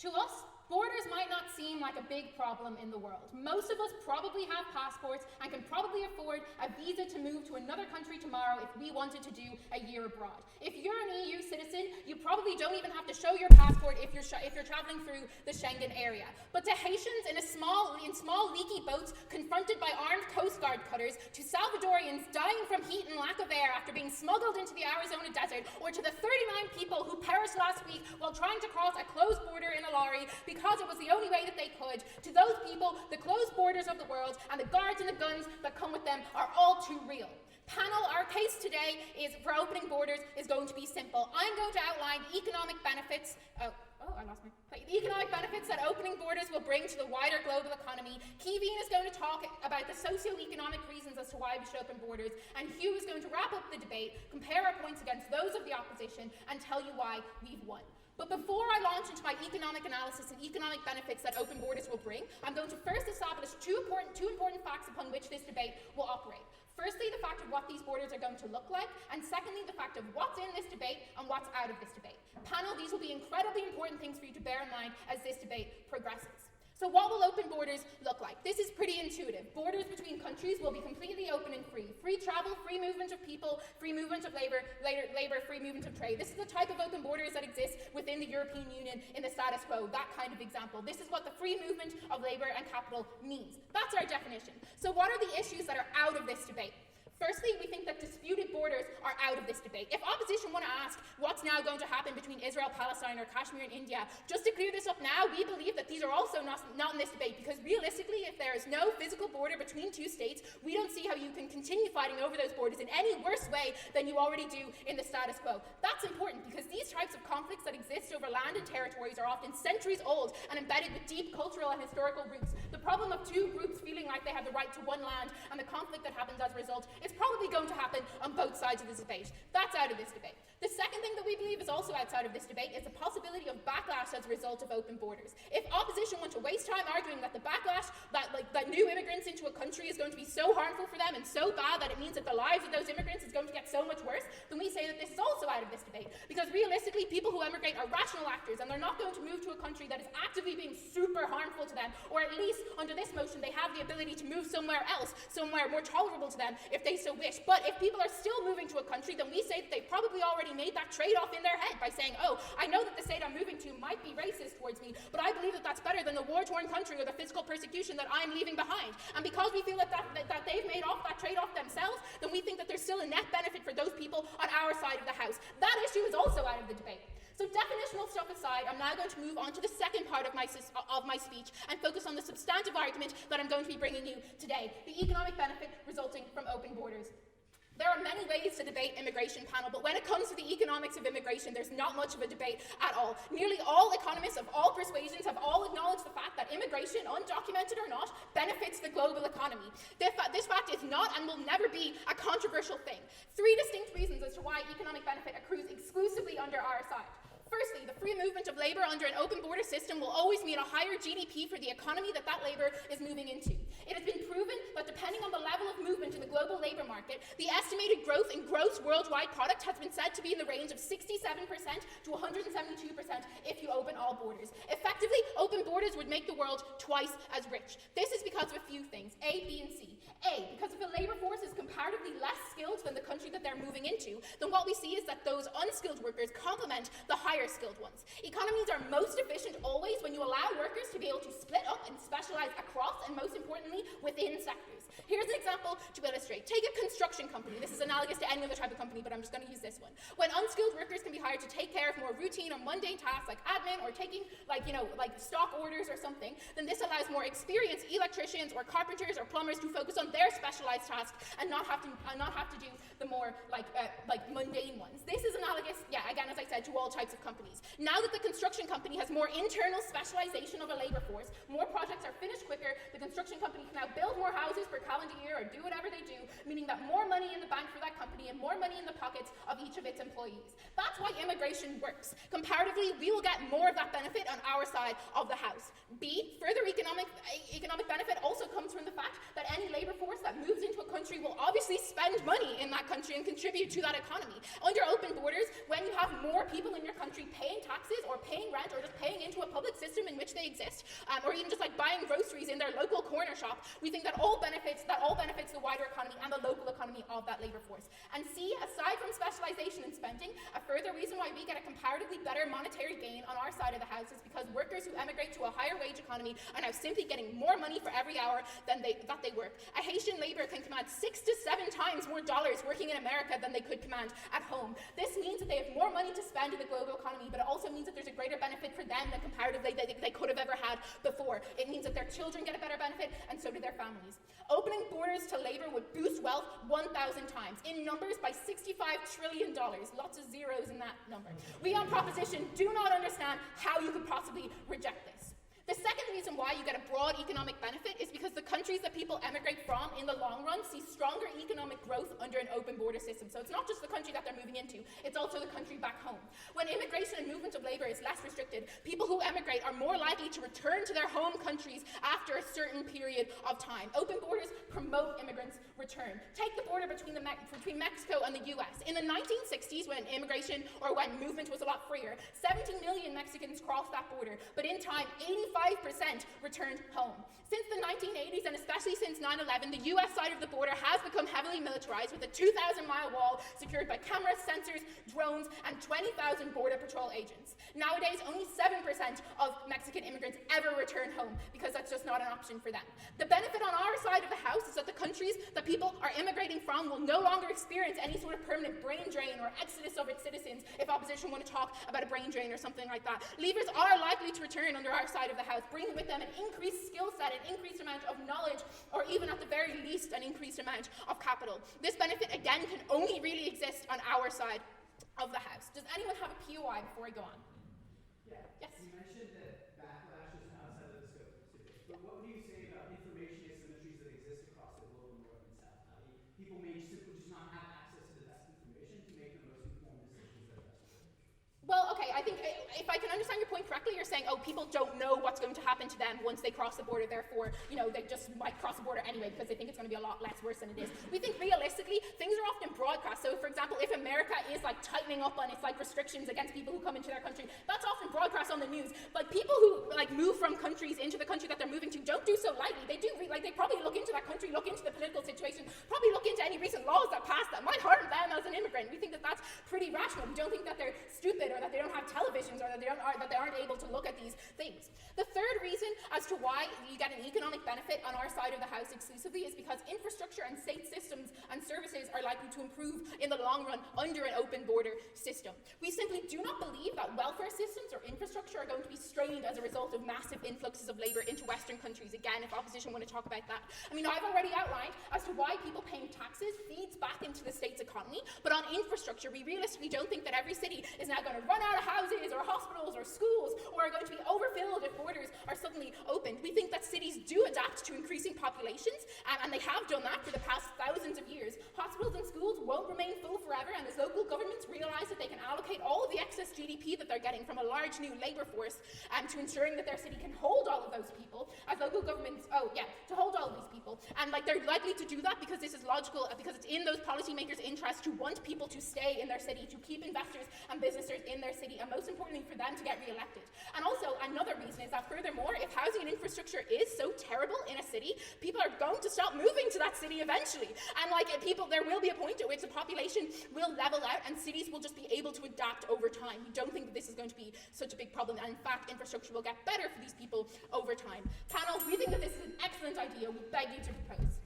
To us, borders might not seem like a big problem in the world. Most of us probably have passports and can probably afford a visa to move to another country tomorrow if we wanted to do a year abroad. If you're an EU citizen, you probably don't even have to show your passport if you're traveling through the Schengen area. But to Haitians in small leaky boats confronted by armed Coast Guard cutters, to Salvadorians dying from heat and lack of air after being smuggled into the Arizona desert, or to the 39 people who perished last week while trying to cross a closed border in a lorry because it was the only way that they could, to those people, the closed borders of the world and the guards and the guns that come with them are all too real. Panel, our case today is for opening borders is going to be simple. I'm going to outline economic benefits. The economic benefits that opening borders will bring to the wider global economy. Kevin is going to talk about the socio-economic reasons as to why we should open borders, and Hugh is going to wrap up the debate, compare our points against those of the opposition, and tell you why we've won. But before I launch into my economic analysis and economic benefits that open borders will bring, I'm going to first establish two important facts upon which this debate will operate. Firstly, the fact of what these borders are going to look like, and secondly, the fact of what's in this debate and what's out of this debate. Panel, these will be incredibly important things for you to bear in mind as this debate progresses. So what will open borders look like? This is pretty intuitive. Borders between countries will be completely open and free. Free travel, free movement of people, free movement of labor, free movement of trade. This is the type of open borders that exists within the European Union in the status quo, that kind of example. This is what the free movement of labor and capital means. That's our definition. So what are the issues that are out of this debate? Firstly, we think that disputed borders are out of this debate. If opposition want to ask what's now going to happen between Israel, Palestine, or Kashmir and India, just to clear this up now, we believe that these are also not in this debate, because realistically, if there is no physical border between two states, we don't see how you can continue fighting over those borders in any worse way than you already do in the status quo. That's important because these types of conflicts that exist over land and territories are often centuries old and embedded with deep cultural and historical roots. The problem of two groups feeling like they have the right to one land and the conflict that happens as a result is probably going to happen on both sides of this debate. That's out of this debate. The second thing that we believe is also outside of this debate is the possibility of backlash as a result of open borders. If opposition want to waste time arguing that the backlash, that new immigrants into a country is going to be so harmful for them and so bad that it means that the lives of those immigrants is going to get so much worse, then we say that this is also out of this debate. Because realistically, people who emigrate are rational actors, and they're not going to move to a country that is actively being super harmful to them, or at least under this motion, they have the ability to move somewhere else, somewhere more tolerable to them if they so wish. But if people are still moving to a country, then we say that they probably already made that trade-off in their head by saying, oh, I know that the state I'm moving to might be racist towards me, but I believe that that's better than the war-torn country or the physical persecution that I'm leaving behind. And because we feel that they've made off that trade-off themselves, then we think that there's still a net benefit for those people on our side of the house. That issue is also out of the debate. So definitional stuff aside, I'm now going to move on to the second part of my speech and focus on the substantive argument that I'm going to be bringing you today, the economic benefit resulting from open borders. There are many ways to debate immigration, panel, but when it comes to the economics of immigration, there's not much of a debate at all. Nearly all economists of all persuasions have all acknowledged the fact that immigration, undocumented or not, benefits the global economy. This fact is not and will never be a controversial thing. Three distinct reasons as to why economic benefit accrues exclusively under our side. Firstly, the free movement of labor under an open border system will always mean a higher GDP for the economy that labor is moving into. It has been proven that depending on the level of movement in the global labor market, the estimated growth in gross worldwide product has been said to be in the range of 67% to 172% if you open all borders. Effectively, open borders would make the world twice as rich. This is because of a few things, A, B, and C. A, because if the labor force is comparatively less skilled than the country that they're moving into, then what we see is that those unskilled workers complement the higher skilled ones. Economies are most efficient always when you allow workers to be able to split up and specialize across and, most importantly, within sectors. Here's an example to illustrate. Take a construction company. This is analogous to any other type of company, but I'm just going to use this one. When unskilled workers can be hired to take care of more routine or mundane tasks like admin or taking like stock orders or something, then this allows more experienced electricians or carpenters or plumbers to focus on their specialized tasks and not have to do the more mundane ones. This is analogous, again, as I said, to all types of companies. Now that the construction company has more internal specialization of a labor force, more projects are finished quicker, the construction company can now build more houses per calendar year or do whatever they do, meaning that more money in the bank for that company and more money in the pockets of each of its employees. That's why immigration works. Comparatively, we will get more of that benefit on our side of the house. B, further economic benefit also comes from the fact that any labor force that moves into a country will obviously spend money in that country and contribute to that economy. Under open borders, when you have more people in your country paying taxes or paying rent or just paying into a public system exist, or even just like buying groceries in their local corner shop, we think that all benefits the wider economy and the local economy of that labour force. And C, aside from specialisation in spending, a further reason why we get a comparatively better monetary gain on our side of the house is because workers who emigrate to a higher wage economy are now simply getting more money for every hour that they work. A Haitian labourer can command 6 to 7 times more dollars working in America than they could command at home. This means that they have more money to spend in the global economy, but it also means that there's a greater benefit for them than comparatively they could have ever had before. It means that their children get a better benefit, and so do their families. Opening borders to labour would boost wealth 1,000 times, in numbers by $65 trillion. Lots of zeros in that number. We on proposition do not understand how you could possibly reject this. The second reason why you get a broad economic benefit is because the countries that people emigrate from in the long run see stronger economic growth under an open border system. So it's not just the country that they're moving into, it's also the country back home. When immigration and movement of labour is less restricted, people who emigrate are more likely to return to their home countries after a certain period of time. Open borders promote immigrants' return. Take the border between Mexico and the US. In the 1960s, when immigration or when movement was a lot freer, 70 million Mexicans crossed that border, but in time, 85% returned home. Since the 1980s, and especially since 9/11, the US side of the border has become heavily militarized with a 2,000-mile wall secured by cameras, sensors, drones, and 20,000 Border Patrol agents. Nowadays, only 7% of Mexican immigrants ever return home because that's just not an option for them. The benefit on our side of the house is that the countries that people are immigrating from will no longer experience any sort of permanent brain drain or exodus of its citizens, if opposition want to talk about a brain drain or something like that. Leavers are likely to return under our side of the house, bringing with them an increased skill set, an increased amount of knowledge, or even at the very least an increased amount of capital. This benefit, again, can only really exist on our side of the house. Does anyone have a POI before I go on? Yeah. Yes? You mentioned that backlash is outside of the scope of this debate, but what would you say about information asymmetries that exist across the global north and south? People may simply just not have access to the best information to make the most informed decisions that are best for them. Well, okay, I think if I can understand your point correctly, you're saying, oh, people don't know what's going to happen to them once they cross the border, therefore, they just might cross the border anyway because they think it's going to be a lot less worse than it is. We think realistically, things are often broadcast. So, for example, if America is tightening up on its restrictions against people who come into their country, that's often broadcast on the news. Like people who move from countries into the country that they're moving to don't do so lightly. They do they probably look into that country, look into the political situation, probably look into any recent laws that passed that might harm them as an immigrant. We think that that's pretty rational. We don't think that they're stupid or that they don't have televisions or that they aren't able to look at these things. The third reason as to why you get an economic benefit on our side of the house exclusively is because infrastructure and state systems and services are likely to improve in the long run under an open border system. We simply do not believe that welfare systems or infrastructure are going to be strained as a result of massive influxes of labour into Western countries. Again, if opposition want to talk about that. I mean, I've already outlined as to why people paying taxes feeds back into the state's economy, but on infrastructure, we realistically don't think that every city is now going to run out of houses or hospitals or schools or are going to be overfilled if borders are suddenly opened. We think that cities do adapt to increasing populations, and they have done that for the past thousands of years. Hospitals and schools won't remain full forever, and as local governments realize that they can allocate all of the excess GDP that they're getting from a large new labour force to ensuring that their city can hold all of those people, as local governments, to hold all of these people. And they're likely to do that because this is logical, because it's in those policymakers' interest to want people to stay in their city, to keep investors and businesses in their city, and most importantly for them to get re-elected. And also another reason is that furthermore, if housing and infrastructure is so terrible in a city, people are going to stop moving to that city eventually. And there will be a point at which the population will level out and cities will just be able to adapt over time. We don't think that this is going to be such a big problem, and in fact, infrastructure will get better for these people over time. Panel, we think that this is an excellent idea. We beg you to propose.